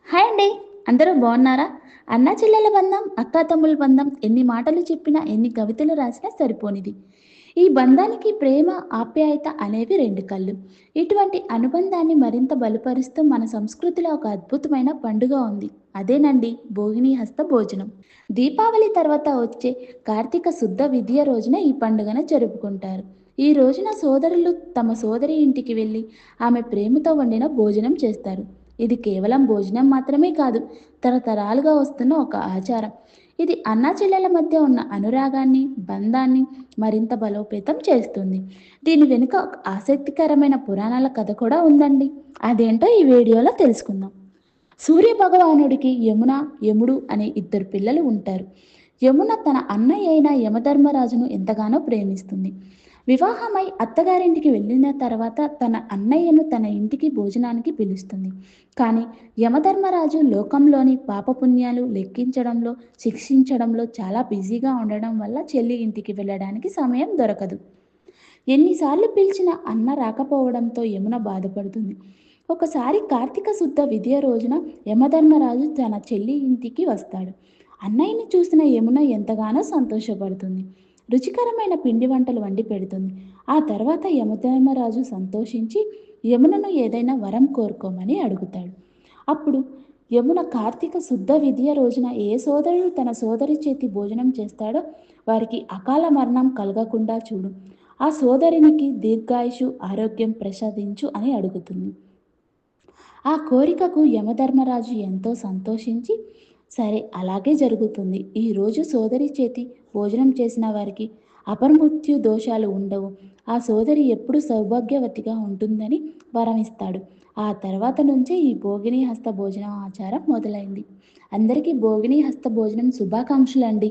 Hi అండి. అందరూ బాగున్నారా? అన్నా చెల్లెల బంధం, అక్కా తమ్ముల బంధం ఎన్ని మాటలు చెప్పినా, ఎన్ని కవితలు రాసినా సరిపోనిది. ఈ బంధానికి ప్రేమ, ఆప్యాయత అనేవి 2 కళ్ళు. ఇటువంటి అనుబంధాన్ని మరింత బలపరుస్తూ మన సంస్కృతిలో ఒక అద్భుతమైన పండుగ ఉంది. అదేనండి భోగిని హస్త భోజనం. దీపావళి తర్వాత వచ్చే కార్తీక శుద్ధ విదియ రోజున ఈ పండుగను జరుపుకుంటారు. ఈ రోజున సోదరులు తమ సోదరి ఇంటికి వెళ్ళి ఆమె ప్రేమతో వండిన భోజనం చేస్తారు. ఇది కేవలం భోజనం మాత్రమే కాదు, తరతరాలుగా వస్తున్న ఒక ఆచారం. ఇది అన్నా చెల్లెల మధ్య ఉన్న అనురాగాన్ని, బంధాన్ని మరింత బలోపేతం చేస్తుంది. దీని వెనుక ఒక ఆసక్తికరమైన పురాణాల కథ కూడా ఉందండి. అదేంటో ఈ వీడియోలో తెలుసుకుందాం. సూర్య భగవానుడికి యమున, యముడు అనే ఇద్దరు పిల్లలు ఉంటారు. యమున తన అన్నయ్య అయిన యమధర్మరాజును ఎంతగానో ప్రేమిస్తుంది. వివాహమై అత్తగారింటికి వెళ్ళిన తర్వాత తన అన్నయ్యను తన ఇంటికి భోజనానికి పిలుస్తుంది. కానీ యమధర్మరాజు లోకంలోని పాపపుణ్యాలు లెక్కించడంలో, శిక్షించడంలో చాలా బిజీగా ఉండడం వల్ల చెల్లి ఇంటికి వెళ్ళడానికి సమయం దొరకదు. ఎన్నిసార్లు పిలిచినా అన్న రాకపోవడంతో యమున బాధపడుతుంది. ఒకసారి కార్తీక శుద్ధ విదియ రోజున యమధర్మరాజు తన చెల్లి ఇంటికి వస్తాడు. అన్నయ్యని చూసిన యమున ఎంతగానో సంతోషపడుతుంది. రుచికరమైన పిండి వంటలు వండి పెడుతుంది. ఆ తర్వాత యమధర్మరాజు సంతోషించి యమునను ఏదైనా వరం కోరుకోమని అడుగుతాడు. అప్పుడు యమున కార్తీక శుద్ధ విదియ రోజున ఏ సోదరుడు తన సోదరి చేతి భోజనం చేస్తాడో వారికి అకాల మరణం కలగకుండా చూడు. ఆ సోదరునికి దీర్ఘాయుషు, ఆరోగ్యం ప్రసాదించు అని అడుగుతుంది. ఆ కోరికకు యమధర్మరాజు ఎంతో సంతోషించి, సరే అలాగే జరుగుతుంది. ఈరోజు సోదరి చేతి భోజనం చేసిన వారికి అపమృత్యు దోషాలు ఉండవు. ఆ సోదరి ఎప్పుడు సౌభాగ్యవతిగా ఉంటుందని వరమిస్తాడు. ఆ తర్వాత నుంచే ఈ భోగిని హస్త భోజనం ఆచారం మొదలైంది. అందరికీ భోగిని హస్త భోజనం శుభాకాంక్షలండి.